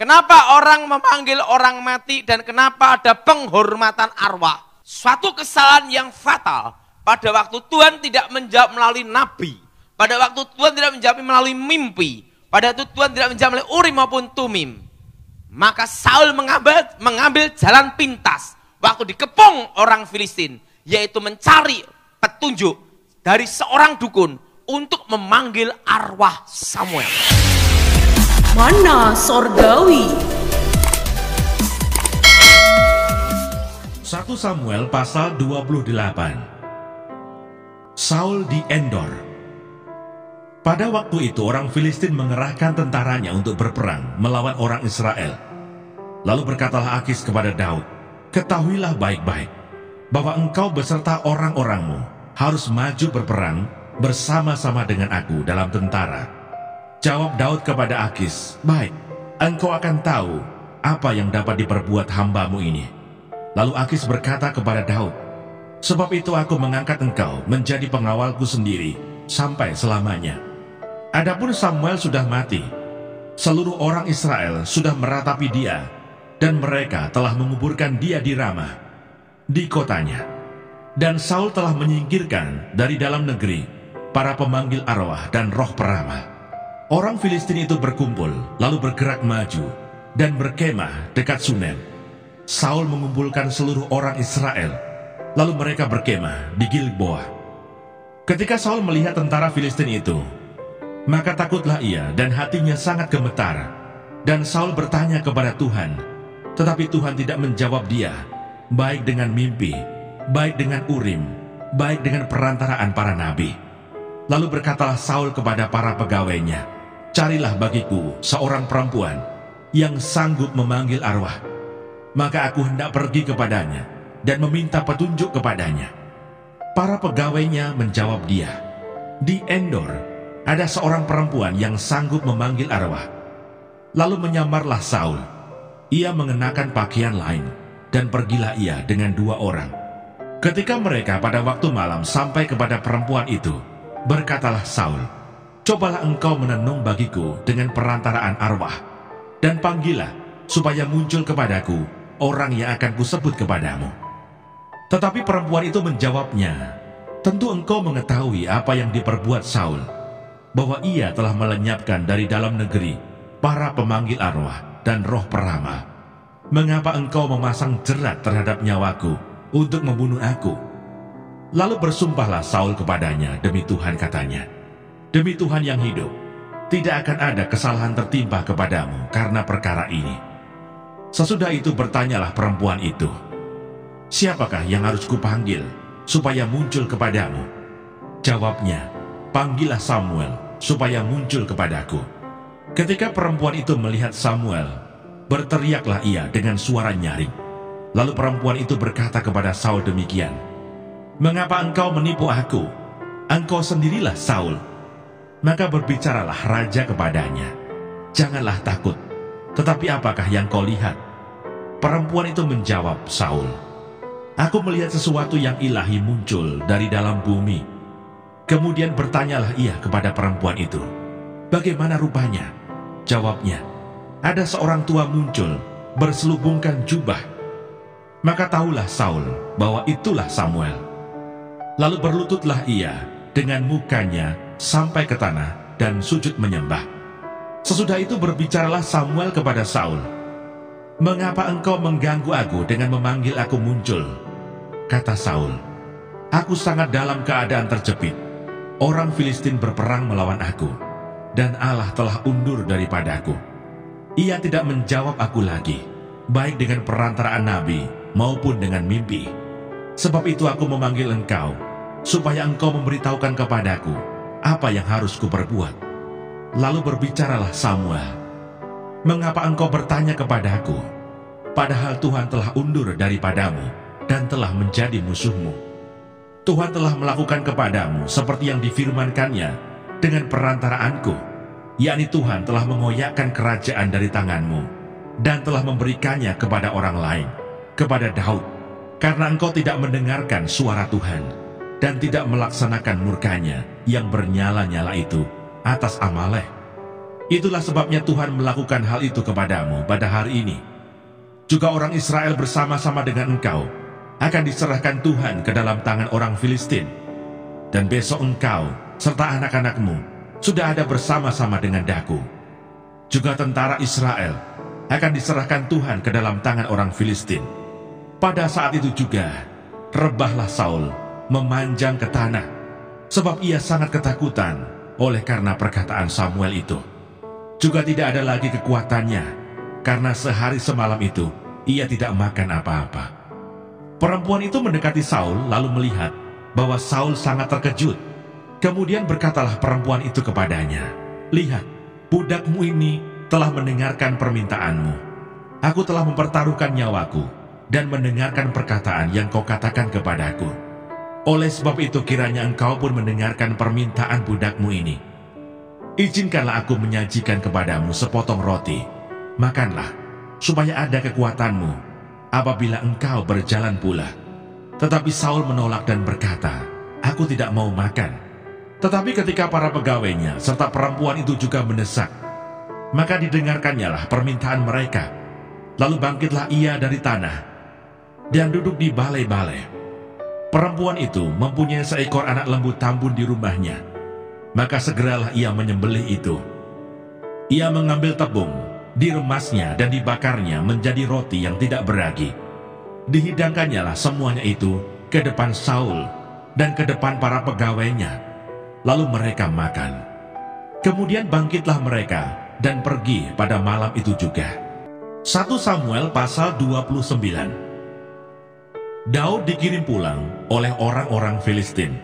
Kenapa orang memanggil orang mati dan kenapa ada penghormatan arwah? Suatu kesalahan yang fatal pada waktu Tuhan tidak menjawab melalui nabi, pada waktu Tuhan tidak menjawab melalui mimpi, pada waktu Tuhan tidak menjawab melalui Urim maupun Tumim. Maka Saul mengambil jalan pintas waktu dikepung orang Filistin, yaitu mencari petunjuk dari seorang dukun untuk memanggil arwah Samuel. Mana Sorgawi. 1 Samuel pasal 28. Saul di Endor. Pada waktu itu orang Filistin mengerahkan tentaranya untuk berperang melawan orang Israel. Lalu berkatalah Akis kepada Daud, "Ketahuilah baik-baik bahwa engkau beserta orang-orangmu harus maju berperang bersama-sama dengan aku dalam tentara." Jawab Daud kepada Akis, "Baik, engkau akan tahu apa yang dapat diperbuat hambamu ini." Lalu Akis berkata kepada Daud, "Sebab itu aku mengangkat engkau menjadi pengawalku sendiri sampai selamanya." Adapun Samuel sudah mati, seluruh orang Israel sudah meratapi dia, dan mereka telah menguburkan dia di Ramah, di kotanya. Dan Saul telah menyingkirkan dari dalam negeri para pemanggil arwah dan roh peramah. Orang Filistin itu berkumpul, lalu bergerak maju, dan berkemah dekat Sunem. Saul mengumpulkan seluruh orang Israel, lalu mereka berkemah di Gilboa. Ketika Saul melihat tentara Filistin itu, maka takutlah ia dan hatinya sangat gemetar. Dan Saul bertanya kepada Tuhan, tetapi Tuhan tidak menjawab dia, baik dengan mimpi, baik dengan Urim, baik dengan perantaraan para nabi. Lalu berkatalah Saul kepada para pegawainya, "Carilah bagiku seorang perempuan yang sanggup memanggil arwah, maka aku hendak pergi kepadanya dan meminta petunjuk kepadanya." Para pegawainya menjawab dia, "Di Endor ada seorang perempuan yang sanggup memanggil arwah." Lalu menyamarlah Saul. Ia mengenakan pakaian lain, dan pergilah ia dengan 2 orang. Ketika mereka pada waktu malam sampai kepada perempuan itu, berkatalah Saul, "Cobalah engkau menenung bagiku dengan perantaraan arwah, dan panggillah supaya muncul kepadaku orang yang akan kusebut kepadamu." Tetapi perempuan itu menjawabnya, "Tentu engkau mengetahui apa yang diperbuat Saul, bahwa ia telah melenyapkan dari dalam negeri para pemanggil arwah dan roh peramah. Mengapa engkau memasang jerat terhadap nyawaku untuk membunuh aku?" Lalu bersumpahlah Saul kepadanya, "Demi Tuhan," katanya, "demi Tuhan yang hidup, tidak akan ada kesalahan tertimpa kepadamu karena perkara ini." Sesudah itu bertanyalah perempuan itu, "Siapakah yang harus kupanggil supaya muncul kepadamu?" Jawabnya, "Panggillah Samuel supaya muncul kepadaku." Ketika perempuan itu melihat Samuel, berteriaklah ia dengan suara nyaring. Lalu perempuan itu berkata kepada Saul demikian, "Mengapa engkau menipu aku? Engkau sendirilah Saul." Maka berbicaralah raja kepadanya, "Janganlah takut, tetapi apakah yang kau lihat?" Perempuan itu menjawab Saul, "Aku melihat sesuatu yang ilahi muncul dari dalam bumi." Kemudian bertanyalah ia kepada perempuan itu, "Bagaimana rupanya?" Jawabnya, "Ada seorang tua muncul, berselubungkan jubah." Maka tahulah Saul bahwa itulah Samuel. Lalu berlututlah ia dengan mukanya sampai ke tanah dan sujud menyembah. Sesudah itu berbicaralah Samuel kepada Saul, "Mengapa engkau mengganggu aku dengan memanggil aku muncul?" Kata Saul, "Aku sangat dalam keadaan terjepit. Orang Filistin berperang melawan aku, dan Allah telah undur daripadaku. Ia tidak menjawab aku lagi, baik dengan perantaraan nabi maupun dengan mimpi. Sebab itu aku memanggil engkau, supaya engkau memberitahukan kepadaku apa yang harus kuperbuat." Lalu berbicaralah Samuel, "Mengapa engkau bertanya kepadaku, padahal Tuhan telah undur daripadamu dan telah menjadi musuhmu? Tuhan telah melakukan kepadamu seperti yang difirmankannya dengan perantaraanku, yakni Tuhan telah mengoyakkan kerajaan dari tanganmu dan telah memberikannya kepada orang lain, kepada Daud, karena engkau tidak mendengarkan suara Tuhan dan tidak melaksanakan murkanya yang bernyala-nyala itu atas Amalek." Itulah sebabnya Tuhan melakukan hal itu kepadamu pada hari ini. Juga orang Israel bersama-sama dengan engkau akan diserahkan Tuhan ke dalam tangan orang Filistin. Dan besok engkau serta anak-anakmu sudah ada bersama-sama dengan daku. Juga tentara Israel akan diserahkan Tuhan ke dalam tangan orang Filistin. Pada saat itu juga rebahlah Saul memanjang ke tanah, sebab ia sangat ketakutan oleh karena perkataan Samuel itu. Juga tidak ada lagi kekuatannya, karena sehari semalam itu ia tidak makan apa-apa. Perempuan itu mendekati Saul lalu melihat bahwa Saul sangat terkejut. Kemudian berkatalah perempuan itu kepadanya, "Lihat, budakmu ini telah mendengarkan permintaanmu. Aku telah mempertaruhkan nyawaku dan mendengarkan perkataan yang kau katakan kepadaku. Oleh sebab itu kiranya engkau pun mendengarkan permintaan budakmu ini. Izinkanlah aku menyajikan kepadamu sepotong roti. Makanlah, supaya ada kekuatanmu apabila engkau berjalan pula." Tetapi Saul menolak dan berkata, "Aku tidak mau makan." Tetapi ketika para pegawainya serta perempuan itu juga mendesak, maka didengarkannyalah permintaan mereka. Lalu bangkitlah ia dari tanah dan duduk di balai-balai. Perempuan itu mempunyai seekor anak lembu tambun di rumahnya. Maka segeralah ia menyembelih itu. Ia mengambil tepung, diremasnya dan dibakarnya menjadi roti yang tidak beragi. Dihidangkannyalah semuanya itu ke depan Saul dan ke depan para pegawainya. Lalu mereka makan. Kemudian bangkitlah mereka dan pergi pada malam itu juga. 1 Samuel pasal 29. Daud dikirim pulang oleh orang-orang Filistin.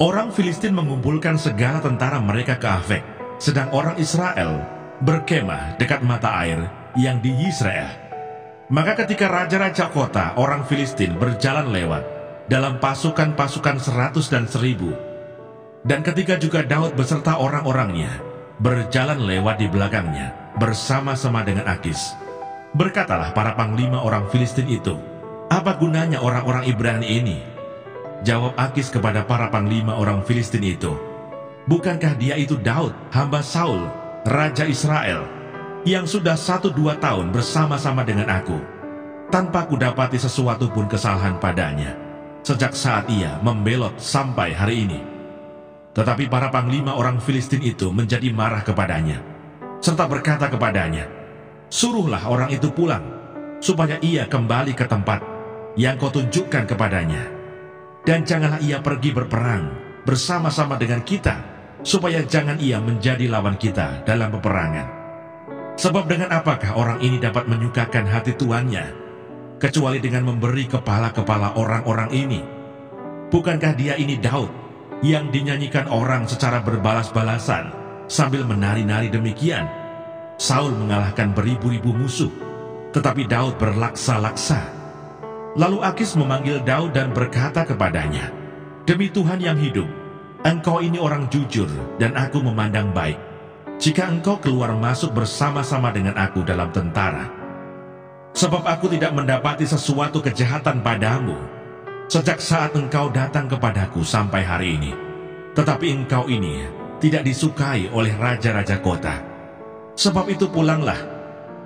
Orang Filistin mengumpulkan segala tentara mereka ke Afek, sedang orang Israel berkemah dekat mata air yang di Yisrael. Maka ketika raja-raja kota orang Filistin berjalan lewat dalam pasukan-pasukan 100 dan 1000, dan ketika juga Daud beserta orang-orangnya berjalan lewat di belakangnya bersama-sama dengan Akis, berkatalah para panglima orang Filistin itu, "Apa gunanya orang-orang Ibrani ini?" Jawab Akis kepada para panglima orang Filistin itu, "Bukankah dia itu Daud, hamba Saul, raja Israel, yang sudah 1-2 tahun bersama-sama dengan aku, tanpa kudapati sesuatu pun kesalahan padanya, sejak saat ia membelot sampai hari ini?" Tetapi para panglima orang Filistin itu menjadi marah kepadanya, serta berkata kepadanya, "Suruhlah orang itu pulang, supaya ia kembali ke tempat yang kau tunjukkan kepadanya. Dan janganlah ia pergi berperang bersama-sama dengan kita, supaya jangan ia menjadi lawan kita dalam peperangan. Sebab dengan apakah orang ini dapat menyukakan hati tuannya, kecuali dengan memberi kepala-kepala orang-orang ini? Bukankah dia ini Daud, yang dinyanyikan orang secara berbalas-balasan sambil menari-nari demikian? Saul mengalahkan beribu-ribu musuh, tetapi Daud berlaksa-laksa." Lalu Akis memanggil Daud dan berkata kepadanya, "Demi Tuhan yang hidup, engkau ini orang jujur dan aku memandang baik. Jika engkau keluar masuk bersama-sama dengan aku dalam tentara, sebab aku tidak mendapati sesuatu kejahatan padamu sejak saat engkau datang kepadaku sampai hari ini. Tetapi engkau ini tidak disukai oleh raja-raja kota. Sebab itu pulanglah,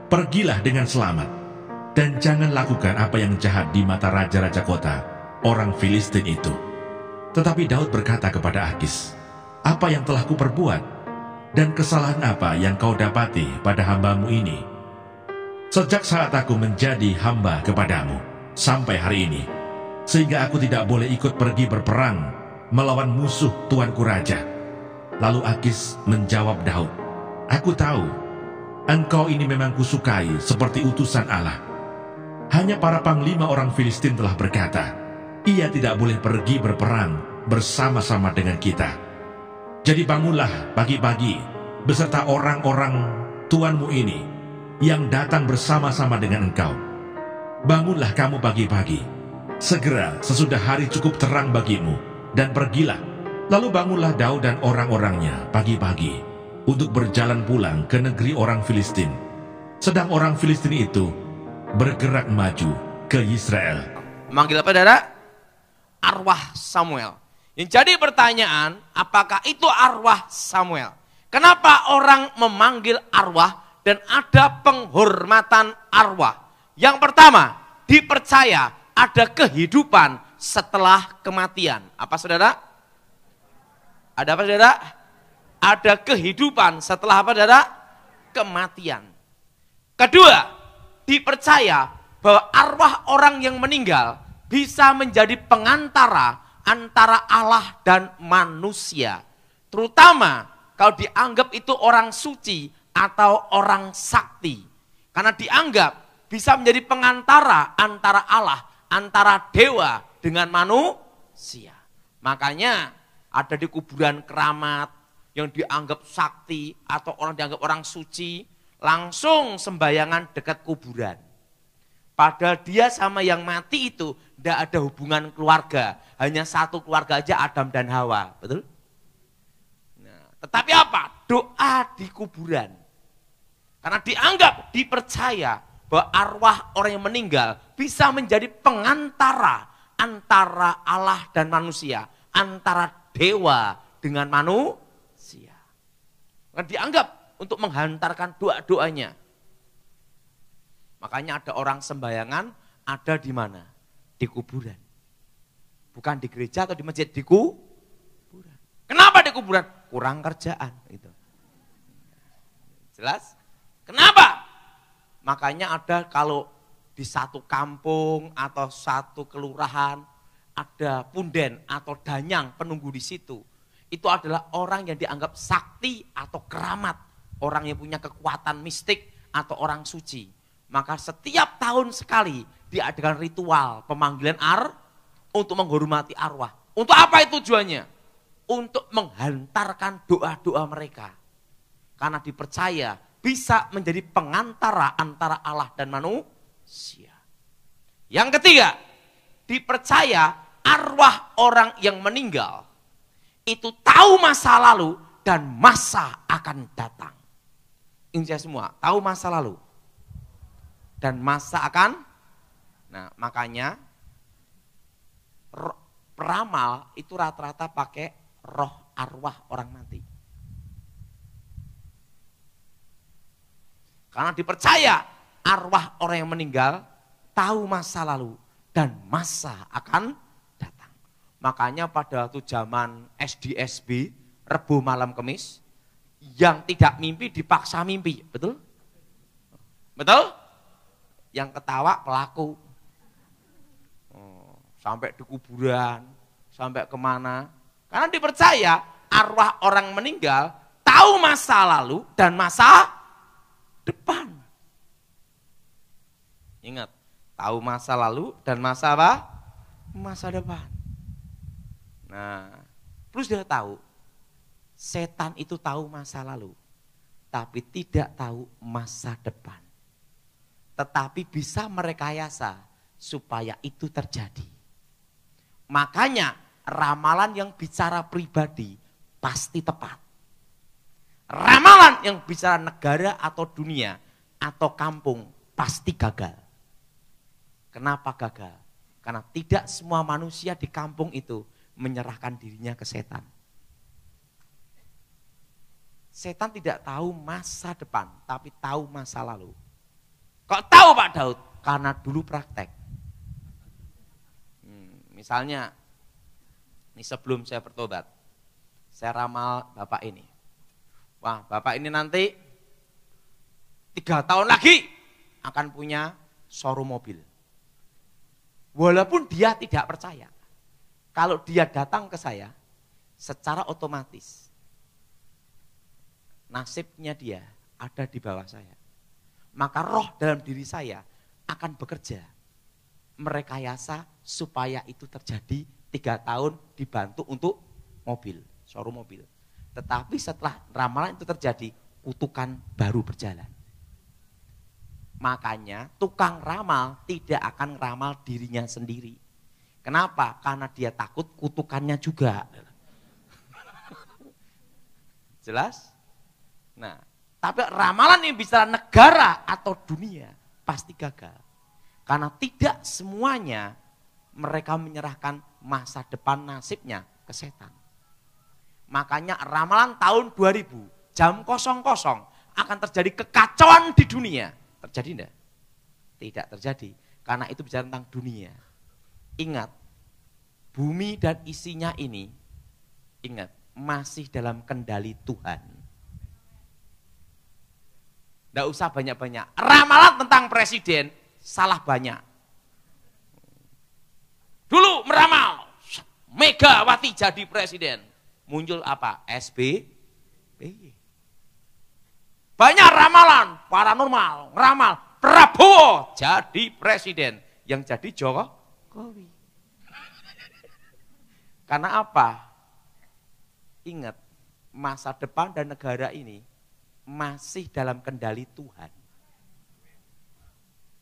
pergilah dengan selamat, dan jangan lakukan apa yang jahat di mata raja-raja kota orang Filistin itu." Tetapi Daud berkata kepada Akis, "Apa yang telah kuperbuat, dan kesalahan apa yang kau dapati pada hambamu ini? Sejak saat aku menjadi hamba kepadamu sampai hari ini, sehingga aku tidak boleh ikut pergi berperang melawan musuh tuanku raja." Lalu Akis menjawab Daud, "Aku tahu, engkau ini memang kusukai seperti utusan Allah. Hanya para panglima orang Filistin telah berkata, ia tidak boleh pergi berperang bersama-sama dengan kita. Jadi bangunlah pagi-pagi beserta orang-orang tuanmu ini yang datang bersama-sama dengan engkau. Bangunlah kamu pagi-pagi, segera sesudah hari cukup terang bagimu, dan pergilah." Lalu bangunlah Daud dan orang-orangnya pagi-pagi untuk berjalan pulang ke negeri orang Filistin. Sedang orang Filistin itu bergerak maju ke Israel. Memanggil apa, saudara? Arwah Samuel. Yang jadi pertanyaan, apakah itu arwah Samuel? Kenapa orang memanggil arwah dan ada penghormatan arwah? Yang pertama, dipercaya ada kehidupan setelah kematian. Apa saudara? Ada apa saudara? Ada kehidupan setelah apa saudara? Kematian. Kedua, dipercaya bahwa arwah orang yang meninggal bisa menjadi pengantara antara Allah dan manusia. Terutama kalau dianggap itu orang suci atau orang sakti. Karena dianggap bisa menjadi pengantara antara Allah, antara dewa dengan manusia. Makanya ada di kuburan keramat yang dianggap sakti atau orang dianggap orang suci, langsung sembayangan dekat kuburan. Padahal dia sama yang mati itu tidak ada hubungan keluarga. Hanya satu keluarga aja, Adam dan Hawa. Betul? Nah, tetapi apa? Doa di kuburan. Karena dianggap, dipercaya bahwa arwah orang yang meninggal bisa menjadi pengantara antara Allah dan manusia. Antara dewa dengan manusia. Karena dianggap untuk menghantarkan doa-doanya. Makanya ada orang sembayangan ada di mana? Di kuburan. Bukan di gereja atau di masjid, di kuburan. Kenapa di kuburan? Kurang kerjaan. Gitu. Jelas? Kenapa? Makanya ada kalau di satu kampung atau satu kelurahan ada punden atau danyang penunggu di situ. Itu adalah orang yang dianggap sakti atau keramat. Orang yang punya kekuatan mistik atau orang suci. Maka setiap tahun sekali diadakan ritual pemanggilan untuk menghormati arwah. Untuk apa itu tujuannya? Untuk menghantarkan doa-doa mereka. Karena dipercaya bisa menjadi pengantara antara Allah dan manusia. Yang ketiga, dipercaya arwah orang yang meninggal itu tahu masa lalu dan masa akan datang. Ini saya semua, tahu masa lalu dan masa akan. Nah, makanya peramal itu rata-rata pakai roh arwah orang mati. Karena dipercaya arwah orang yang meninggal tahu masa lalu dan masa akan datang. Makanya pada waktu zaman SDSB, Rebo malam Kemis, yang tidak mimpi dipaksa mimpi, betul? Betul? Yang ketawa pelaku. Sampai di kuburan, sampai kemana. Karena dipercaya arwah orang meninggal tahu masa lalu dan masa depan. Ingat, tahu masa lalu dan masa apa? Masa depan. Nah, terus dia tahu, setan itu tahu masa lalu, tapi tidak tahu masa depan. Tetapi bisa merekayasa supaya itu terjadi. Makanya ramalan yang bicara pribadi pasti tepat. Ramalan yang bicara negara atau dunia atau kampung pasti gagal. Kenapa gagal? Karena tidak semua manusia di kampung itu menyerahkan dirinya ke setan. Setan tidak tahu masa depan, tapi tahu masa lalu. Kok tahu Pak Daud? Karena dulu praktek. Misalnya, ini sebelum saya bertobat, saya ramal Bapak ini. Wah, Bapak ini nanti 3 tahun lagi akan punya showroom mobil. Walaupun dia tidak percaya. Kalau dia datang ke saya, secara otomatis nasibnya dia ada di bawah saya. Maka roh dalam diri saya akan bekerja merekayasa supaya itu terjadi 3 tahun dibantu untuk mobil, showroom mobil. Tetapi setelah ramalan itu terjadi, kutukan baru berjalan. Makanya tukang ramal tidak akan ramal dirinya sendiri. Kenapa? Karena dia takut kutukannya juga. Jelas? Nah, tapi ramalan yang bicara negara atau dunia pasti gagal. Karena tidak semuanya mereka menyerahkan masa depan nasibnya ke setan. Makanya ramalan tahun 2000 jam 00 akan terjadi kekacauan di dunia. Terjadi enggak? Tidak terjadi. Karena itu bicara tentang dunia. Ingat, bumi dan isinya ini, ingat, masih dalam kendali Tuhan. Enggak usah banyak-banyak. Ramalan tentang presiden, salah banyak. Dulu meramal, Megawati jadi presiden. Muncul apa? SBY. Banyak ramalan, paranormal, ngeramal, Prabowo jadi presiden. Yang jadi Jokowi. Karena apa? Ingat, masa depan dan negara ini masih dalam kendali Tuhan.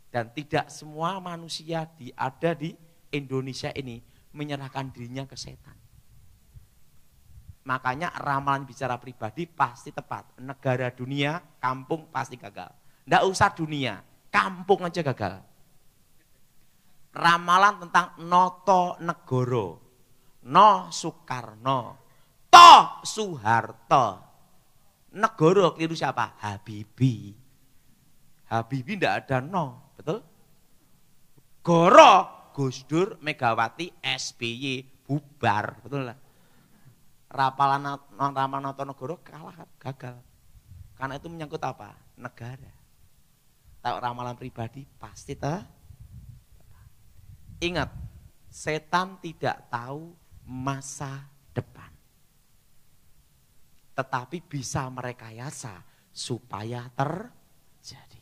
Dan tidak semua manusia ada di Indonesia ini menyerahkan dirinya ke setan. Makanya ramalan bicara pribadi pasti tepat. Negara, dunia, kampung pasti gagal. Nggak usah dunia, kampung aja gagal. Ramalan tentang Noto Negoro, No Soekarno, To Soeharto. Negoro keliru siapa? Habibie. Habibie nggak ada no, betul? Goro, Gus Dur, Megawati, SBY, bubar, betul lah. Ramalan Noto Negoro kalah, gagal. Karena itu menyangkut apa? Negara. Tahu ramalan pribadi pasti ingat, setan tidak tahu masa depan. Tetapi bisa merekayasa supaya terjadi.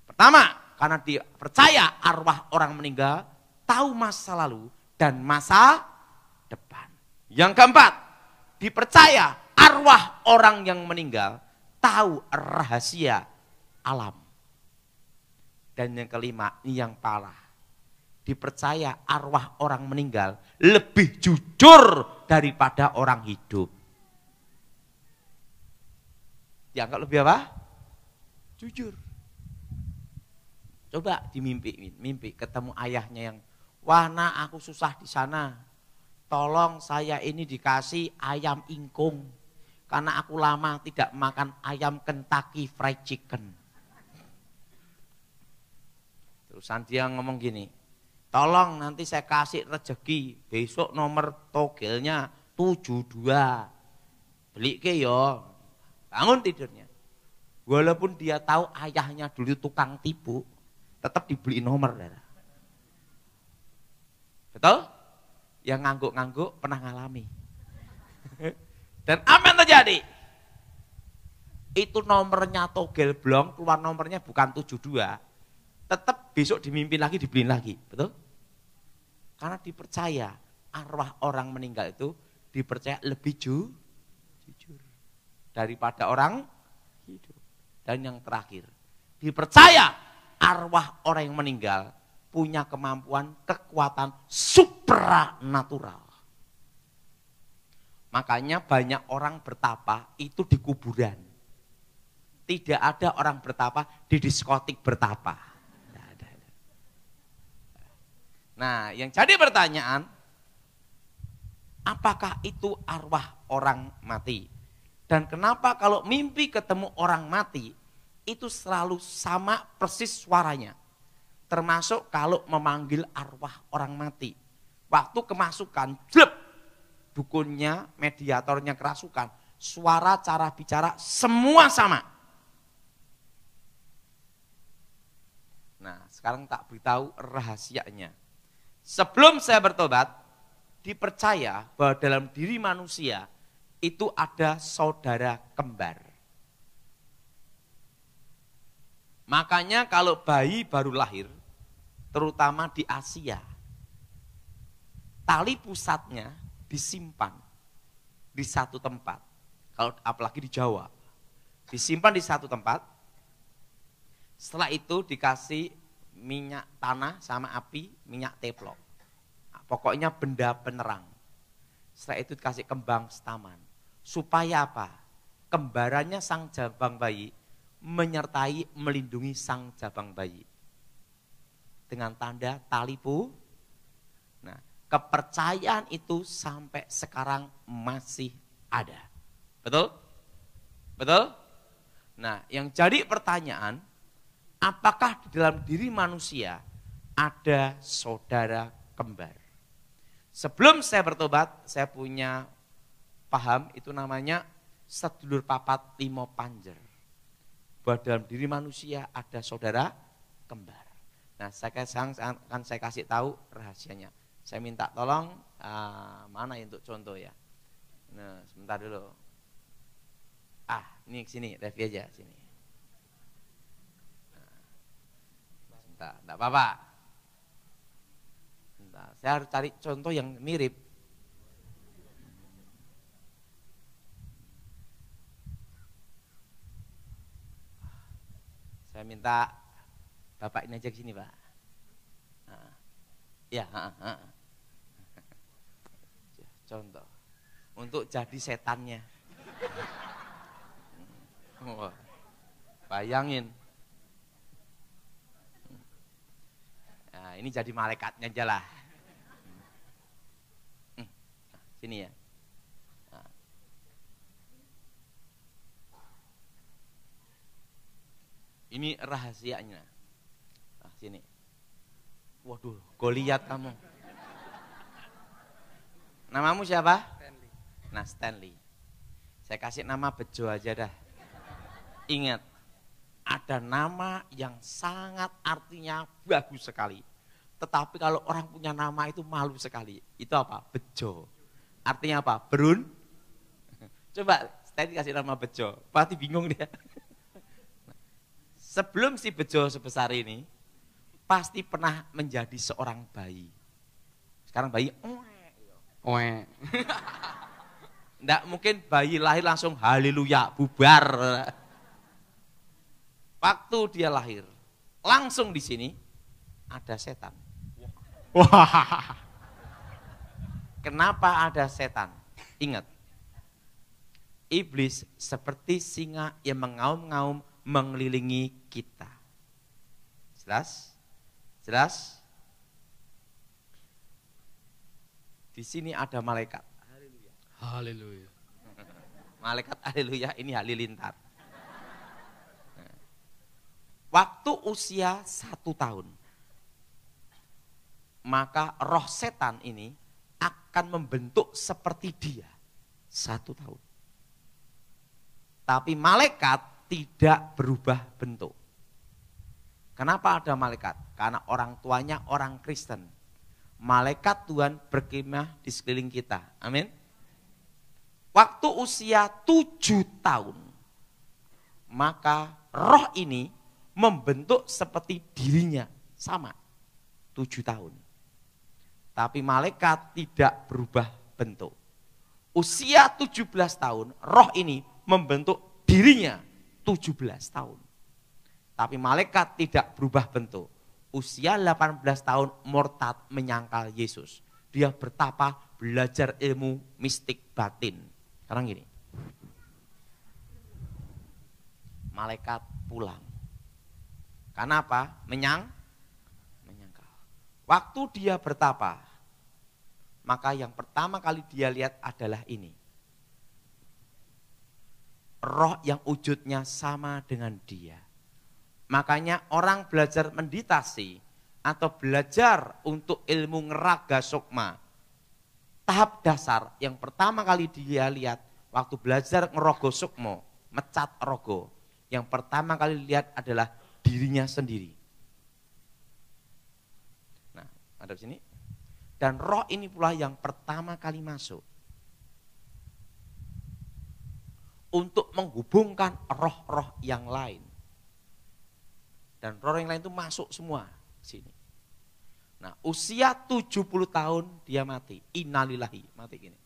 Pertama, karena dia percaya arwah orang meninggal tahu masa lalu dan masa depan. Yang keempat, dipercaya arwah orang yang meninggal tahu rahasia alam. Dan yang kelima, ini yang parah. Dipercaya arwah orang meninggal lebih jujur daripada orang hidup. Dianggap lebih apa? Jujur. Coba mimpi ketemu ayahnya yang, wah nak aku susah di sana, tolong saya ini dikasih ayam ingkung, karena aku lama tidak makan ayam Kentucky Fried Chicken. Terusan dia ngomong gini, tolong nanti saya kasih rezeki, besok nomor togelnya 72, beli ke yo, bangun tidurnya. Walaupun dia tahu ayahnya dulu tukang tipu, tetap dibeli nomor. Betul? Yang ngangguk-ngangguk pernah ngalami. Dan apa yang terjadi? Itu nomornya togel blong, keluar nomornya bukan 72. Tetap besok dimimpi lagi, dibeliin lagi. Betul? Karena dipercaya arwah orang meninggal itu dipercaya lebih jujur daripada orang hidup. Dan yang terakhir, dipercaya arwah orang yang meninggal punya kemampuan, kekuatan supranatural. Makanya banyak orang bertapa itu di kuburan. Tidak ada orang bertapa di diskotik bertapa. Tidak ada. Nah, yang jadi pertanyaan, apakah itu arwah orang mati? Dan kenapa kalau mimpi ketemu orang mati, itu selalu sama persis suaranya. Termasuk kalau memanggil arwah orang mati. Waktu kemasukan, jlep, dukunnya, mediatornya kerasukan. Suara, cara bicara, semua sama. Nah, sekarang tak beritahu rahasianya. Sebelum saya bertobat, dipercaya bahwa dalam diri manusia itu ada saudara kembar. Makanya kalau bayi baru lahir, terutama di Asia, tali pusatnya disimpan di satu tempat. Kalau apalagi di Jawa, disimpan di satu tempat. Setelah itu dikasih minyak tanah sama api, minyak teplok. Nah, pokoknya benda penerang. Setelah itu dikasih kembang setaman. Supaya apa? Kembarannya sang jabang bayi menyertai, melindungi sang jabang bayi. Dengan tanda tali pu. Nah, kepercayaan itu sampai sekarang masih ada. Betul? Betul? Nah, yang jadi pertanyaan, apakah di dalam diri manusia ada saudara kembar? Sebelum saya bertobat, saya punya paham itu namanya sedulur papat limo panjer. Bahwa dalam diri manusia ada saudara kembar. Nah, akan saya kasih tahu rahasianya. Saya minta tolong, mana untuk contoh ya. Nah, sebentar dulu. Ini sini, Revi aja sini. Nah, sebentar, enggak apa-apa. Sebentar, saya harus cari contoh yang mirip. Saya minta Bapak ini aja ke sini, Pak. Ya, contoh. Untuk jadi setannya. Bayangin. Nah, ini jadi malaikatnya aja lah. Sini ya. Ini rahasianya. Sini. Waduh, Goliat kamu. Namamu siapa? Stanley. Nah, Stanley. Saya kasih nama Bejo aja dah. Ingat, ada nama yang sangat artinya bagus sekali. Tetapi kalau orang punya nama itu malu sekali. Itu apa? Bejo. Artinya apa? Berun. Coba Stanley kasih nama Bejo. Pasti bingung dia. Sebelum si Bejo sebesar ini, pasti pernah menjadi seorang bayi. Sekarang bayi, enggak mungkin bayi lahir langsung haleluya, bubar. Waktu dia lahir, langsung di sini ada setan. Wah. Kenapa ada setan? Ingat, iblis seperti singa yang mengaum-ngaum mengelilingi kita. Jelas? Jelas? Di sini ada malaikat. Haleluya. Malaikat haleluya ini halilintar. Waktu usia 1 tahun, maka roh setan ini akan membentuk seperti dia 1 tahun. Tapi malaikat tidak berubah bentuk. Kenapa ada malaikat? Karena orang tuanya orang Kristen. Malaikat Tuhan berkemah di sekeliling kita. Amin. Waktu usia 7 tahun, maka roh ini membentuk seperti dirinya, sama 7 tahun. Tapi malaikat tidak berubah bentuk. Usia 17 tahun, roh ini membentuk dirinya 17 tahun. Tapi malaikat tidak berubah bentuk. Usia 18 tahun murtad menyangkal Yesus. Dia bertapa belajar ilmu mistik batin. Sekarang gini. Malaikat pulang. Kenapa? Menyangkal. Waktu dia bertapa, maka yang pertama kali dia lihat adalah ini. Roh yang wujudnya sama dengan dia. Makanya orang belajar meditasi atau belajar untuk ilmu ngeraga sukma. Tahap dasar yang pertama kali dia lihat waktu belajar ngerogo sukmo, mecat rogo. Yang pertama kali lihat adalah dirinya sendiri. Nah, ada di sini. Dan roh ini pula yang pertama kali masuk. Untuk menghubungkan roh-roh yang lain. Dan roh yang lain itu masuk semua sini. Nah, usia 70 tahun dia mati. Innalillahi, mati gini.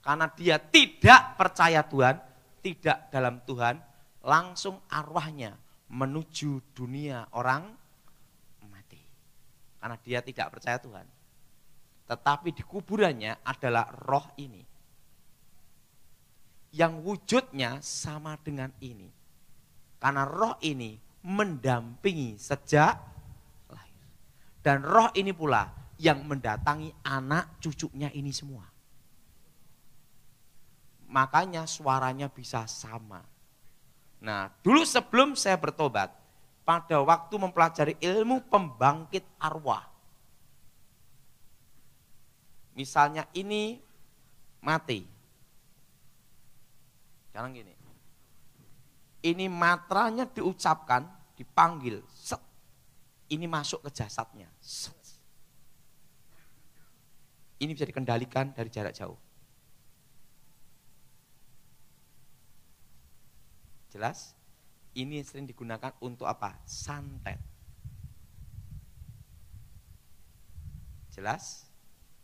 Karena dia tidak percaya Tuhan, tidak dalam Tuhan, langsung arwahnya menuju dunia orang mati. Karena dia tidak percaya Tuhan. Tetapi di kuburannya adalah roh ini. Yang wujudnya sama dengan ini. Karena roh ini mendampingi sejak lahir. Dan roh ini pula yang mendatangi anak cucunya ini semua. makanya suaranya bisa sama. Nah, dulu sebelum saya bertobat, pada waktu mempelajari ilmu pembangkit arwah. Misalnya ini mati. Sekarang gini. Ini matranya diucapkan, dipanggil, set. Ini masuk ke jasadnya. Set. Ini bisa dikendalikan dari jarak jauh. Jelas? Ini sering digunakan untuk apa? Santet. Jelas?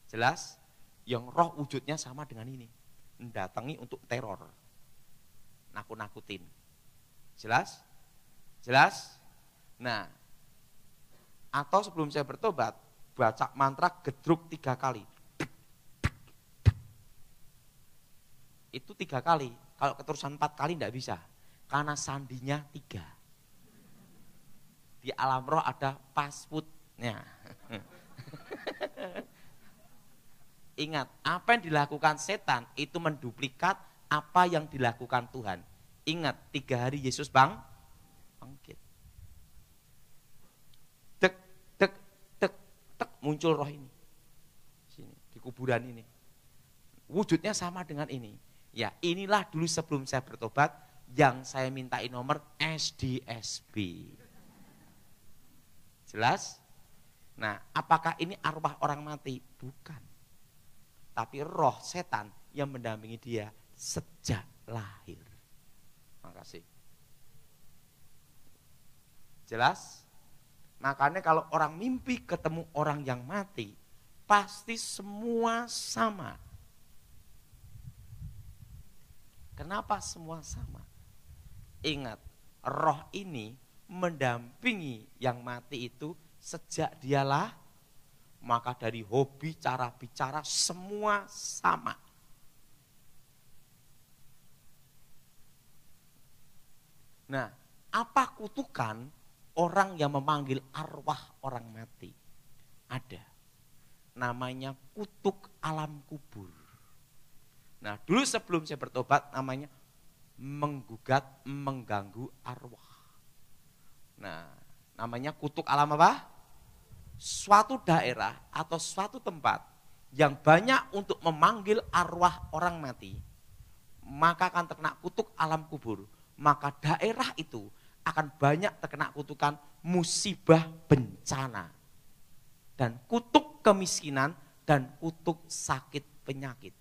Jelas? Yang roh wujudnya sama dengan ini. Mendatangi untuk teror. Nakut-nakutin. Jelas? Jelas? Nah, atau sebelum saya bertobat, baca mantra gedruk 3 kali. Itu 3 kali. Kalau keterusan 4 kali tidak bisa. Karena sandinya 3. Di alam roh ada passwordnya. Ingat, apa yang dilakukan setan itu menduplikat apa yang dilakukan Tuhan. Ingat, 3 hari Yesus bangkit. Dek, dek, dek, dek, muncul roh ini. Sini, di kuburan ini. Wujudnya sama dengan ini. Ya, inilah dulu sebelum saya bertobat yang saya mintai nomor SDSB. Jelas? Nah, apakah ini arwah orang mati? Bukan. Tapi roh setan yang mendampingi dia sejak lahir. Makasih. Jelas? Makanya kalau orang mimpi ketemu orang yang mati, pasti semua sama. Kenapa semua sama? Ingat, roh ini mendampingi yang mati itu sejak dialah, maka dari hobi, cara bicara, semua sama. Nah, apa kutukan orang yang memanggil arwah orang mati? Ada. Namanya kutuk alam kubur. Nah, dulu sebelum saya bertobat namanya menggugat, mengganggu arwah. Nah, namanya kutuk alam apa? Suatu daerah atau suatu tempat yang banyak untuk memanggil arwah orang mati, maka akan terkena kutuk alam kubur. Maka daerah itu akan banyak terkena kutukan musibah bencana. Dan kutuk kemiskinan dan kutuk sakit penyakit.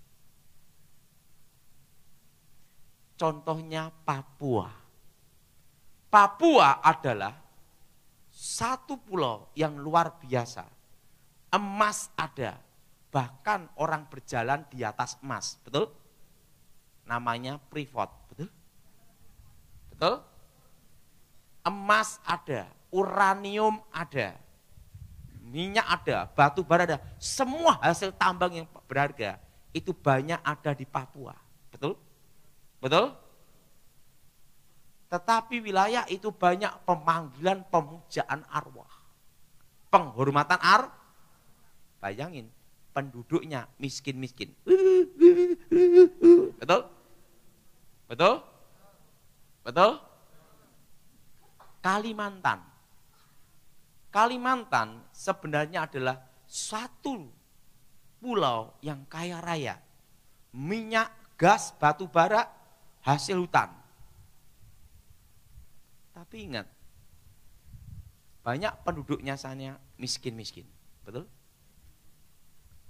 Contohnya Papua. Papua adalah satu pulau yang luar biasa. Emas ada, bahkan orang berjalan di atas emas, betul? Namanya privat, betul? Betul? Emas ada, uranium ada, minyak ada, batu bara ada, semua hasil tambang yang berharga itu banyak ada di Papua, betul? Betul? Tetapi wilayah itu banyak pemanggilan pemujaan arwah. Penghormatan bayangin, penduduknya miskin-miskin. Betul? Betul? Betul? Kalimantan. Kalimantan sebenarnya adalah satu pulau yang kaya raya. Minyak, gas, batu bara, hasil hutan. Tapi ingat, banyak penduduknya sana miskin-miskin, betul?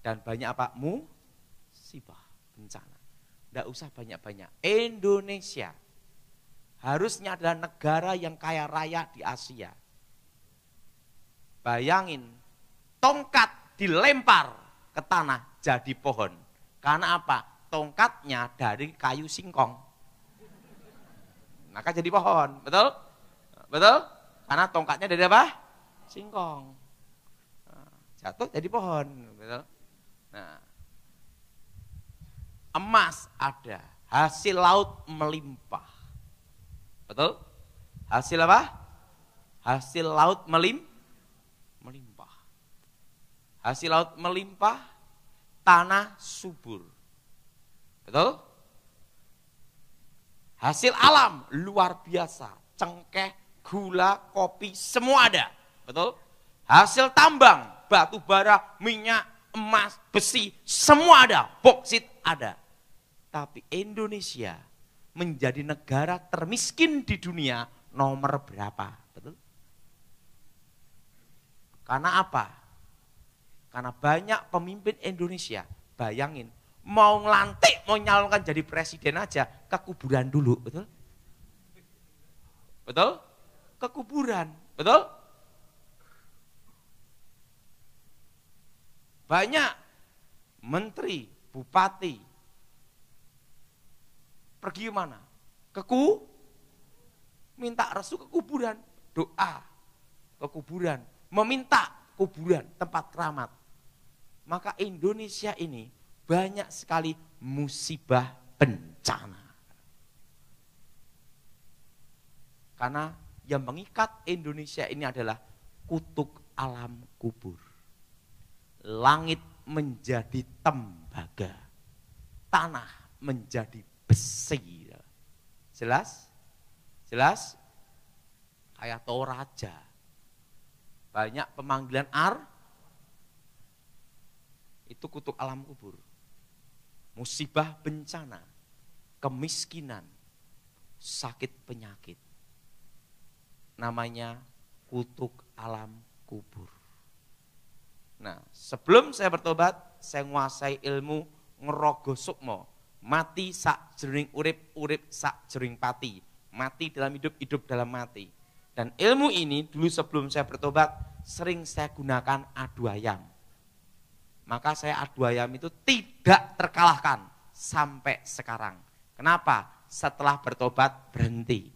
Dan banyak apa? Musibah, bencana. Tidak usah banyak-banyak. Indonesia harusnya adalah negara yang kaya raya di Asia. Bayangin, tongkat dilempar ke tanah jadi pohon. Karena apa? Tongkatnya dari kayu singkong. Maka jadi pohon, betul? Betul? Karena tongkatnya dari apa? Singkong. Nah, jatuh jadi pohon, betul? Nah, emas ada, hasil laut melimpah. Betul? Hasil apa? Hasil laut melimpah. Hasil laut melimpah, tanah subur. Betul? Hasil alam luar biasa. Cengkeh, gula, kopi, semua ada. Betul? Hasil tambang, batu bara, minyak, emas, besi, semua ada. Boksit ada. Tapi Indonesia menjadi negara termiskin di dunia nomor berapa? Betul? Karena apa? Karena banyak pemimpin Indonesia, bayangin, mau ngelantik, mau nyalonkan jadi presiden aja, ke kuburan dulu, betul? Betul? Ke kuburan, betul? Banyak menteri, bupati, pergi mana? Minta restu ke kuburan, doa ke kuburan, meminta kuburan, tempat keramat. Maka Indonesia ini banyak sekali musibah bencana. Karena yang mengikat Indonesia ini adalah kutuk alam kubur. Langit menjadi tembaga, tanah menjadi besi. Jelas? Jelas? Kayak Toraja. Banyak pemanggilan itu kutuk alam kubur. Musibah bencana, kemiskinan, sakit penyakit. Namanya kutuk alam kubur. Nah, sebelum saya bertobat, saya menguasai ilmu ngerogo sukmo. Mati sak jering urip, urip sak jering pati. Mati dalam hidup, hidup dalam mati. Dan ilmu ini dulu sebelum saya bertobat, sering saya gunakan adu ayam. Maka saya adu ayam itu tidak terkalahkan sampai sekarang. Kenapa? Setelah bertobat berhenti.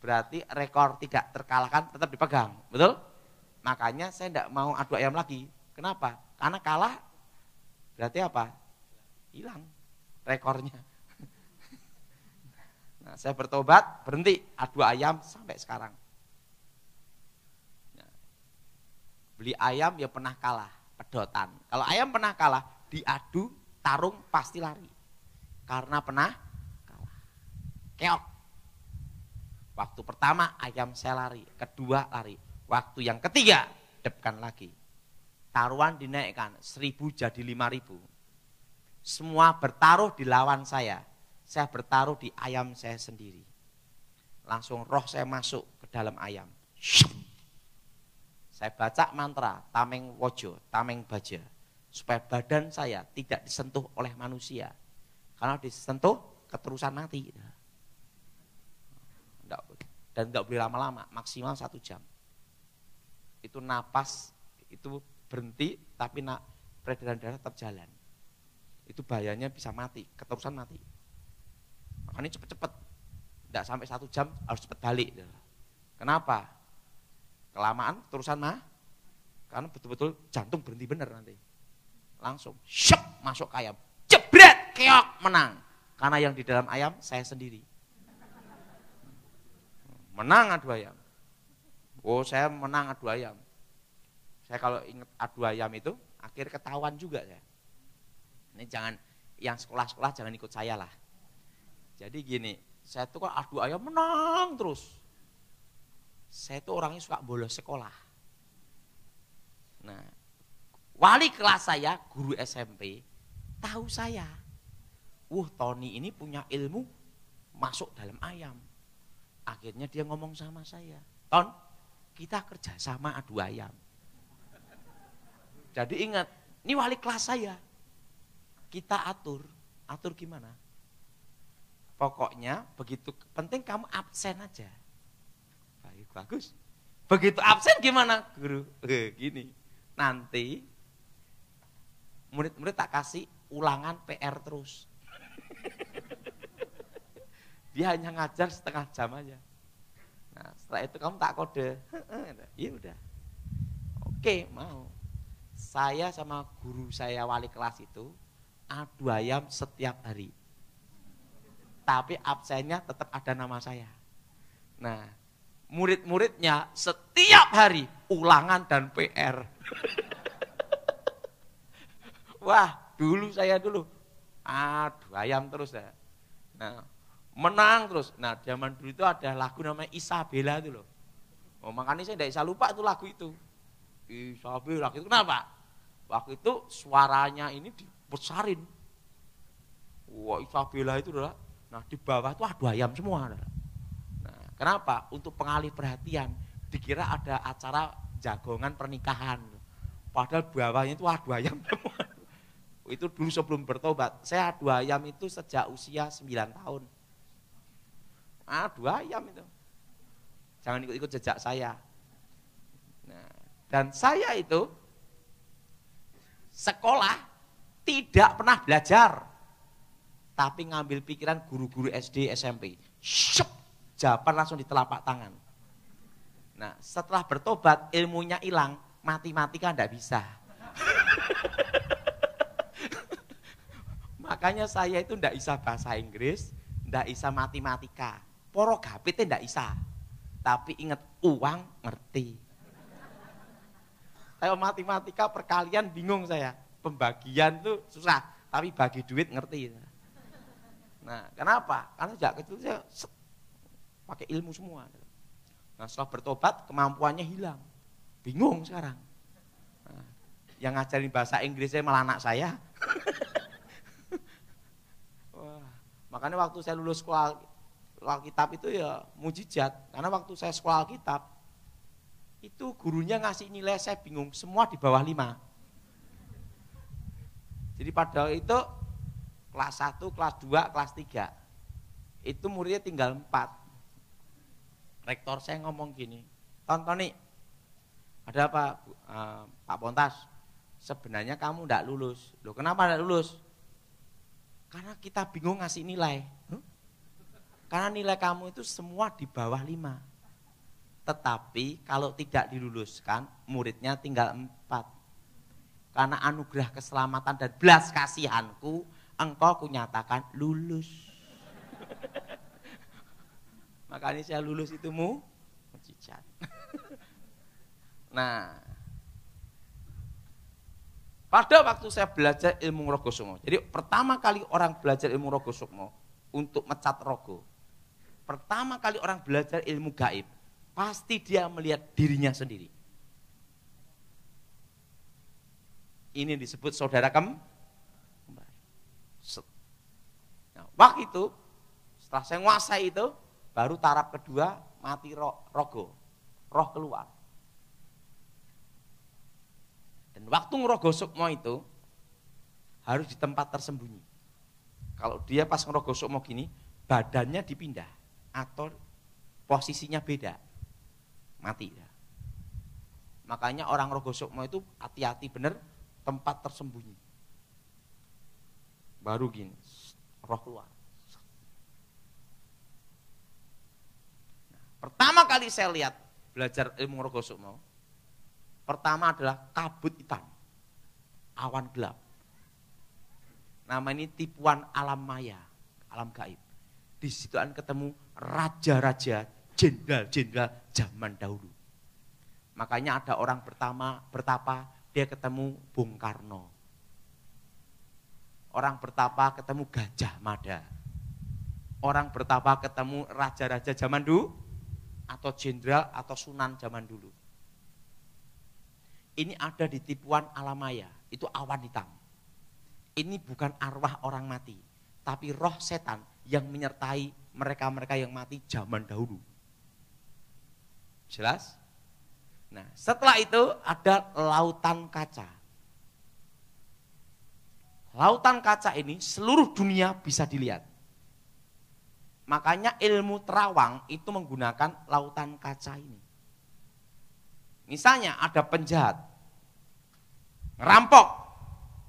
Berarti rekor tidak terkalahkan tetap dipegang, betul? Makanya saya tidak mau adu ayam lagi. Kenapa? Karena kalah berarti apa? Hilang rekornya. Nah, saya bertobat, berhenti adu ayam sampai sekarang. Nah, beli ayam ya pernah kalah, pedotan. Kalau ayam pernah kalah, diadu, tarung pasti lari. Karena pernah kalah. Keok. Waktu pertama ayam saya lari, kedua lari. Waktu yang ketiga, depan lagi. Taruhan dinaikkan, 1.000 jadi 5.000. Semua bertaruh di lawan saya bertaruh di ayam saya sendiri. Langsung roh saya masuk ke dalam ayam. Saya baca mantra, tameng wojo, tameng baja. Supaya badan saya tidak disentuh oleh manusia. Karena disentuh, keterusan mati. Dan enggak boleh lama-lama, maksimal 1 jam. Itu napas, itu berhenti, tapi peredaran darah tetap jalan. Itu bahayanya bisa mati, keterusan mati. Makanya cepet-cepet, tidak sampai 1 jam harus cepet balik. Kenapa? Kelamaan keterusan karena betul-betul jantung berhenti bener nanti. Langsung, syok, masuk ke ayam, jebret, keok, menang. Karena yang di dalam ayam saya sendiri. Menang adu ayam. Oh, saya menang adu ayam. Saya kalau ingat adu ayam itu, akhir ketahuan juga saya. Ini jangan, yang sekolah-sekolah jangan ikut saya lah. Jadi gini, saya tuh kalau adu ayam menang terus. Saya tuh orangnya suka bolos sekolah. Nah, wali kelas saya, guru SMP, tahu saya. Tony ini punya ilmu masuk dalam ayam. Akhirnya dia ngomong sama saya, Ton, kita kerjasama adu ayam. Jadi ingat, ini wali kelas saya. Kita atur gimana? Pokoknya begitu penting kamu absen aja. Baik, bagus. Begitu absen gimana, guru? Gini, nanti murid-murid tak kasih ulangan PR terus. Dia hanya ngajar setengah jam aja. Nah, setelah itu kamu tak kode. Iya udah. Oke, mau. Saya sama guru saya wali kelas itu adu ayam setiap hari. Tapi absennya tetap ada nama saya. Nah, murid-muridnya setiap hari ulangan dan PR. Wah, dulu saya adu ayam terus ya. Nah, menang terus. Nah zaman dulu itu ada lagu namanya Isabella itu loh. Oh, makanya saya tidak bisa lupa itu lagu itu. Isabella itu kenapa? Waktu itu suaranya ini dibesarin. Wah Isabella itu adalah, nah di bawah itu adu ayam semua. Nah kenapa? Untuk pengalih perhatian, dikira ada acara jagongan pernikahan. Padahal bawahnya itu adu ayam semua. Itu dulu sebelum bertobat, saya adu ayam itu sejak usia 9 tahun. Adu ayam itu. Jangan ikut-ikut jejak saya. Nah, dan saya itu sekolah tidak pernah belajar. Tapi ngambil pikiran guru-guru SD, SMP. Syep, jawaban langsung di telapak tangan. Nah, setelah bertobat, ilmunya hilang, matematika enggak bisa. Makanya saya itu enggak bisa bahasa Inggris, enggak bisa matematika. Poro gapite enggak bisa. Tapi ingat uang ngerti. Saya matematika perkalian bingung saya. Pembagian tuh susah, tapi bagi duit ngerti. Nah, kenapa? Karena sejak kecil saya pakai ilmu semua. Nah, setelah bertobat kemampuannya hilang. Bingung sekarang. Nah, yang ngajarin bahasa Inggrisnya malah anak saya. Wah, makanya waktu saya lulus sekolah Alkitab itu ya mujizat. Karena waktu saya sekolah Alkitab, itu gurunya ngasih nilai saya bingung, semua di bawah 5. Jadi pada itu kelas 1, kelas 2, kelas 3. Itu muridnya tinggal 4. Rektor saya ngomong gini, Tony, ada apa Pak Pontas? Sebenarnya kamu enggak lulus. Loh kenapa enggak lulus? Karena kita bingung ngasih nilai. Karena nilai kamu itu semua di bawah 5. Tetapi kalau tidak diluluskan, muridnya tinggal 4. Karena anugerah keselamatan dan belas kasihanku, engkau kunyatakan lulus. Makanya saya lulus itu mujizat. Nah, pada waktu saya belajar ilmu Rogo Sukmo, jadi pertama kali orang belajar ilmu Rogo Sukmo untuk mecat rogo, pertama kali orang belajar ilmu gaib, pasti dia melihat dirinya sendiri. Ini disebut saudara kembali. Nah, waktu itu, setelah saya nguasai itu, baru taraf kedua mati rogo, roh keluar. Dan waktu ngerogo sukmo itu harus di tempat tersembunyi. Kalau dia pas ngerogo sukmo gini, badannya dipindah atau posisinya beda, mati. Makanya orang rogo sukmo itu hati-hati bener, tempat tersembunyi. Baru gini, roh keluar. Nah, pertama kali saya lihat belajar ilmu Rogo Sukmo, pertama adalah kabut hitam, awan gelap. Nama ini tipuan alam maya, alam gaib. Di situ akan ketemu raja-raja, jenderal-jenderal zaman dahulu. Makanya ada orang bertapa, dia ketemu Bung Karno. Orang bertapa ketemu Gajah Mada. Orang bertapa ketemu raja-raja zaman dulu atau jenderal atau sunan zaman dulu. Ini ada di tipuan alam maya, itu awan hitam. Ini bukan arwah orang mati, tapi roh setan yang menyertai mereka-mereka yang mati zaman dahulu. Jelas? Nah, setelah itu ada lautan kaca. Lautan kaca ini seluruh dunia bisa dilihat. Makanya ilmu terawang itu menggunakan lautan kaca ini. Misalnya ada penjahat, ngerampok,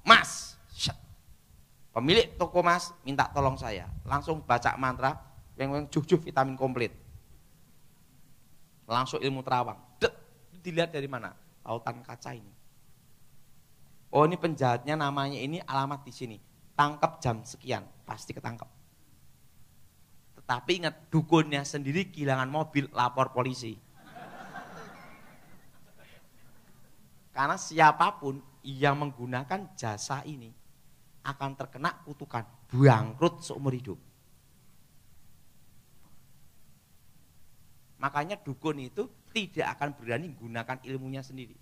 mas, pemilik toko mas minta tolong saya. Langsung baca mantra, weng juh vitamin komplit. Langsung ilmu terawang. Dilihat dari mana? Lautan kaca ini. Oh ini penjahatnya namanya ini alamat di sini. Tangkap jam sekian, pasti ketangkep. Tetapi ingat dukunnya sendiri kehilangan mobil, lapor polisi. Karena siapapun yang menggunakan jasa ini akan terkena kutukan, bangkrut seumur hidup. Makanya dukun itu tidak akan berani menggunakan ilmunya sendiri.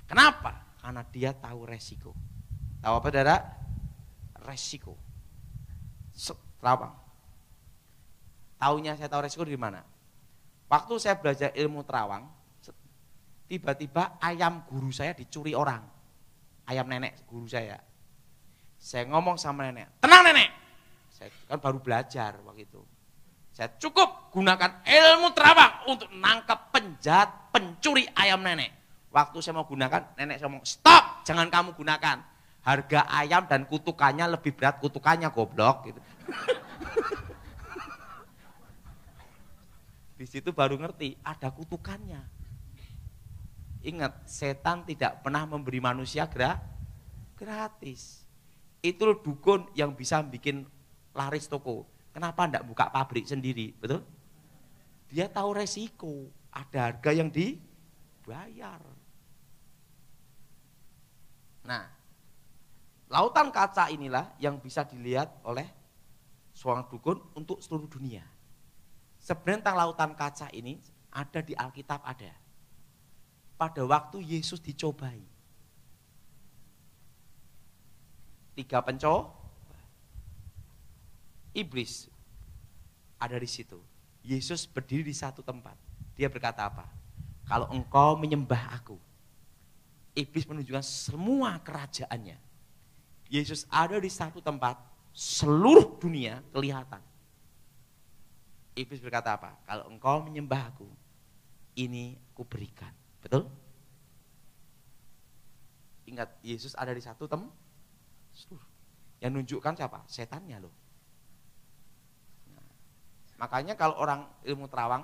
Kenapa? Karena dia tahu resiko. Tahu apa, saudara? Resiko. Terawang. Taunya saya tahu resiko dari mana? Waktu saya belajar ilmu terawang, tiba-tiba ayam guru saya dicuri orang. Ayam nenek guru saya. Saya ngomong sama nenek, tenang nenek. Saya kan baru belajar waktu itu. Saya cukup gunakan ilmu terawang untuk nangkap penjahat, pencuri ayam nenek. Waktu saya mau gunakan, nenek saya ngomong, stop, jangan kamu gunakan. Harga ayam dan kutukannya lebih berat kutukannya, goblok. Gitu. Di situ baru ngerti, ada kutukannya. Ingat, setan tidak pernah memberi manusia gratis. Itu dukun yang bisa bikin laris toko. Kenapa enggak buka pabrik sendiri, betul? Dia tahu resiko, ada harga yang dibayar. Nah, lautan kaca inilah yang bisa dilihat oleh seorang dukun untuk seluruh dunia. Sebenarnya tentang lautan kaca ini ada di Alkitab ada. Pada waktu Yesus dicobai. 3 pencoba. Iblis ada di situ. Yesus berdiri di satu tempat. Dia berkata apa? Kalau engkau menyembah aku. Iblis menunjukkan semua kerajaannya. Yesus ada di satu tempat, seluruh dunia kelihatan. Iblis berkata apa? Kalau engkau menyembah aku, ini aku berikan. Betul? Ingat, Yesus ada di satu tempat. Yang nunjukkan siapa? Setannya loh. Nah, makanya kalau orang ilmu terawang,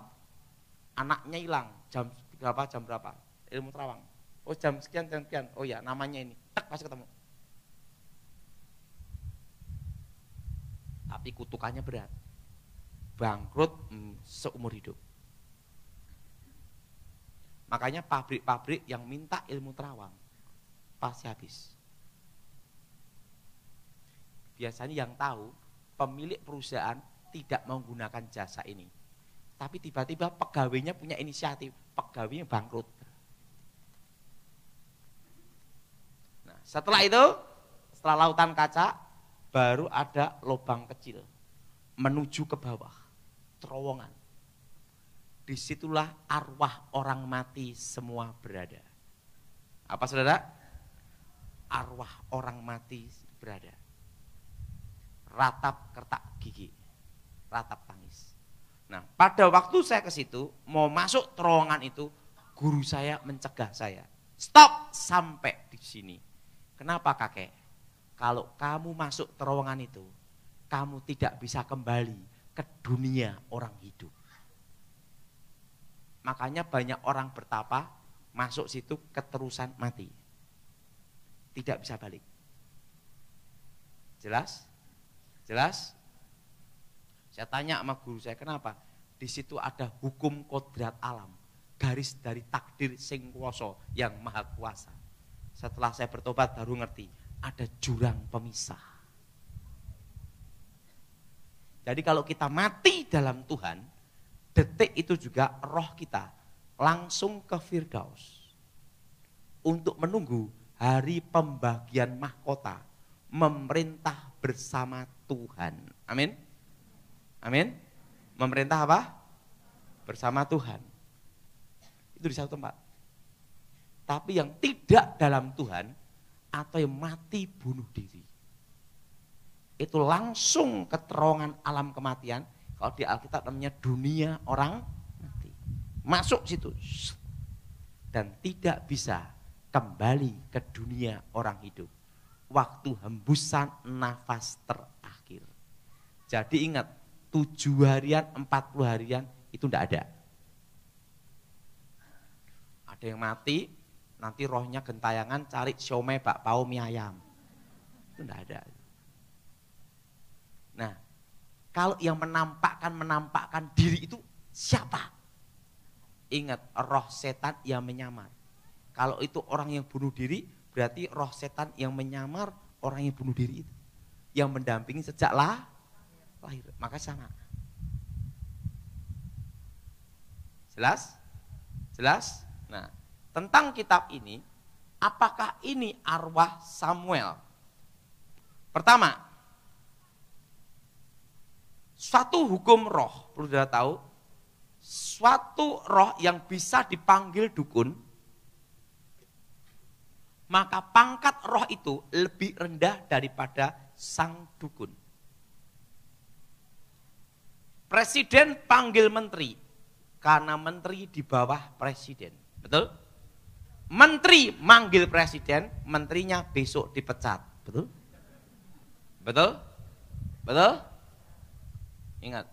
anaknya hilang jam berapa? Ilmu terawang. Oh jam sekian. Oh ya namanya ini. Tak pas ketemu. Tapi kutukannya berat. Bangkrut seumur hidup. Makanya pabrik-pabrik yang minta ilmu terawang pasti habis. Biasanya yang tahu pemilik perusahaan tidak menggunakan jasa ini. Tapi tiba-tiba pegawainya punya inisiatif, pegawainya bangkrut. Nah, setelah itu, setelah lautan kaca, baru ada lubang kecil menuju ke bawah, terowongan. Disitulah arwah orang mati semua berada. Apa saudara? Arwah orang mati berada. Ratap kertak gigi, ratap tangis. Nah, pada waktu saya ke situ, mau masuk terowongan itu, guru saya mencegah saya. Stop sampai di sini. Kenapa kakek? Kalau kamu masuk terowongan itu, kamu tidak bisa kembali ke dunia orang hidup. Makanya banyak orang bertapa, masuk situ keterusan mati. Tidak bisa balik. Jelas? Jelas? Saya tanya sama guru saya, kenapa? Di situ ada hukum kodrat alam, garis dari takdir sing kuwasa yang maha kuasa. Setelah saya bertobat baru ngerti, ada jurang pemisah. Jadi kalau kita mati dalam Tuhan, detik itu juga roh kita langsung ke Firdaus untuk menunggu hari pembagian mahkota, memerintah bersama Tuhan. Amin. Amin. Memerintah apa? Bersama Tuhan. Itu di satu tempat. Tapi yang tidak dalam Tuhan atau yang mati bunuh diri, itu langsung ke terowongan alam kematian. Kalau di Alkitab namanya dunia orang mati. Masuk situ dan tidak bisa kembali ke dunia orang hidup. Waktu hembusan nafas terakhir. Jadi ingat, 7 harian, 40 harian itu tidak ada. Ada yang mati, nanti rohnya gentayangan cari siomay, bakpao, mie ayam. Itu tidak ada. Nah, kalau yang menampakkan diri itu siapa? Ingat, roh setan yang menyamar. Kalau itu orang yang bunuh diri, berarti roh setan yang menyamar orang yang bunuh diri itu. Yang mendampingi sejak lahir. Maka sama. Jelas? Jelas? Nah, tentang kitab ini, apakah ini arwah Samuel? Pertama, suatu hukum roh, perlu saudara tahu, suatu roh yang bisa dipanggil dukun, maka pangkat roh itu lebih rendah daripada sang dukun. Presiden panggil menteri, karena menteri di bawah presiden. Betul? Menteri manggil presiden, menterinya besok dipecat. Betul? Betul? Betul? Ingat.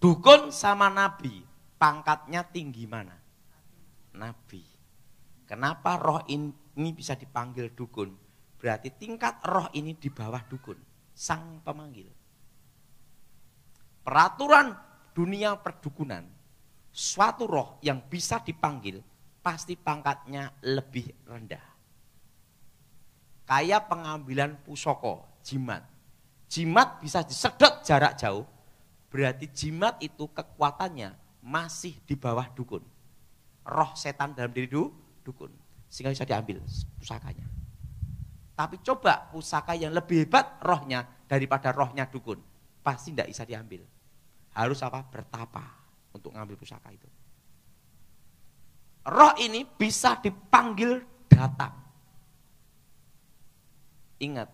Dukun sama nabi, pangkatnya tinggi mana? Nabi. Kenapa roh ini bisa dipanggil dukun? Berarti tingkat roh ini di bawah dukun, sang pemanggil. Peraturan dunia perdukunan, suatu roh yang bisa dipanggil, pasti pangkatnya lebih rendah. Kayak pengambilan pusoko, jimat. Jimat bisa disedot jarak jauh, berarti jimat itu kekuatannya masih di bawah dukun. Roh setan dalam diri dukun, sehingga bisa diambil pusakanya. Tapi coba pusaka yang lebih hebat rohnya daripada rohnya dukun, pasti tidak bisa diambil. Harus apa? Bertapa untuk ngambil pusaka itu. Roh ini bisa dipanggil datang. Ingat,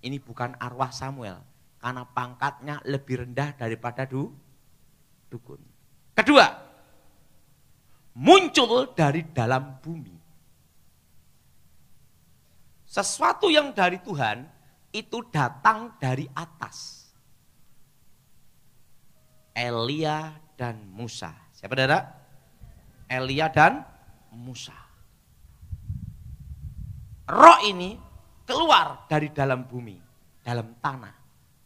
ini bukan arwah Samuel, karena pangkatnya lebih rendah daripada dukun. Kedua, muncul dari dalam bumi. Sesuatu yang dari Tuhan itu datang dari atas. Elia dan Musa. Siapa saudara? Elia dan Musa. Roh ini keluar dari dalam bumi, dalam tanah.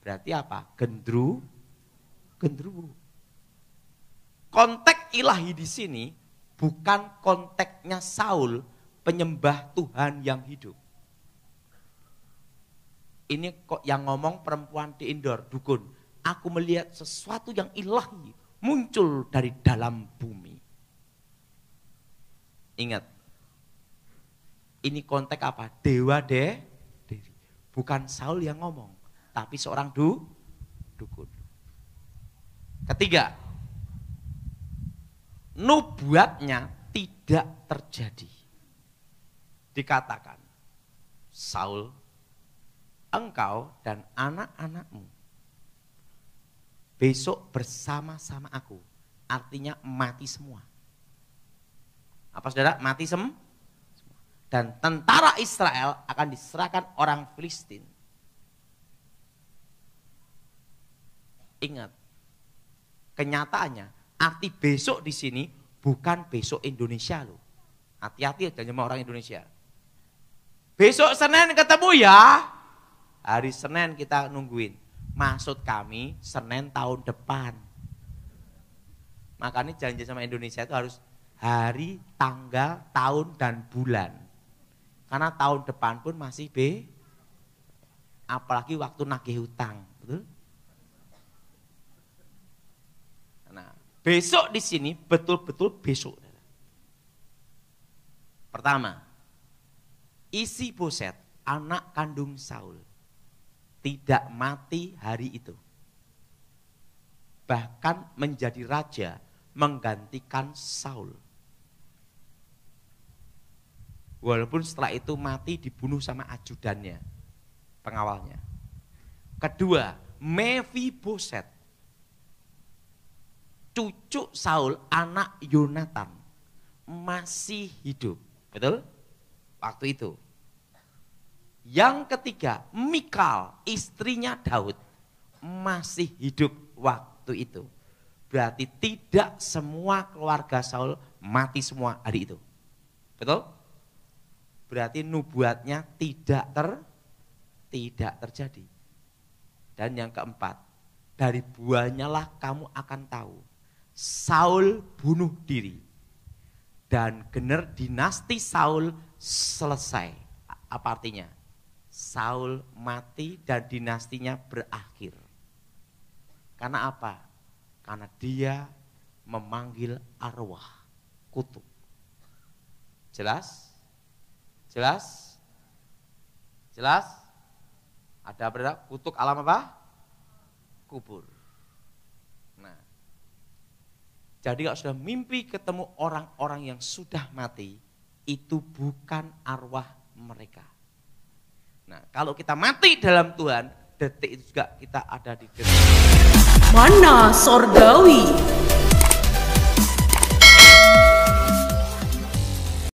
Berarti apa? Gendruwo. Konteks ilahi di sini bukan konteksnya Saul, penyembah Tuhan yang hidup. Ini kok yang ngomong perempuan di indoor, dukun. Aku melihat sesuatu yang ilahi muncul dari dalam bumi. Ingat, ini konteks apa? Dewa Dewi. Bukan Saul yang ngomong, tapi seorang dukun. Ketiga, nubuatnya tidak terjadi. Dikatakan, Saul, engkau dan anak-anakmu besok bersama-sama aku. Artinya mati semua. Apa saudara? Mati semua. Dan tentara Israel akan diserahkan orang Filistin. Ingat, kenyataannya arti besok di sini bukan besok Indonesia loh. Hati-hati aja sama orang Indonesia. Besok Senin ketemu ya. Hari Senin kita nungguin. Maksud kami Senin tahun depan. Makanya janji sama Indonesia itu harus hari, tanggal, tahun, dan bulan. Karena tahun depan pun masih apalagi waktu nagih hutang, betul? Nah, besok di sini betul-betul besok. Pertama, Isi-Boset, anak kandung Saul, tidak mati hari itu. Bahkan menjadi raja menggantikan Saul. Walaupun setelah itu mati dibunuh sama ajudannya, pengawalnya. Kedua, Mephiboset, cucu Saul, anak Yonatan, masih hidup. Betul? Waktu itu. Yang ketiga, Mikal, istrinya Daud, masih hidup waktu itu. Berarti tidak semua keluarga Saul mati semua hari itu. Betul? Berarti nubuatnya tidak terjadi. Dan yang keempat, dari buahnya lah kamu akan tahu. Saul bunuh diri. Dan gener dinasti Saul selesai. Apa artinya? Saul mati dan dinastinya berakhir. Karena apa? Karena dia memanggil arwah kutuk. Jelas? Jelas? Jelas? Ada apa? Kutuk alam apa? Kubur. Nah, jadi kalau sudah mimpi ketemu orang-orang yang sudah mati, itu bukan arwah mereka. Nah, kalau kita mati dalam Tuhan, detik itu juga kita ada di detik. Mana sorgawi.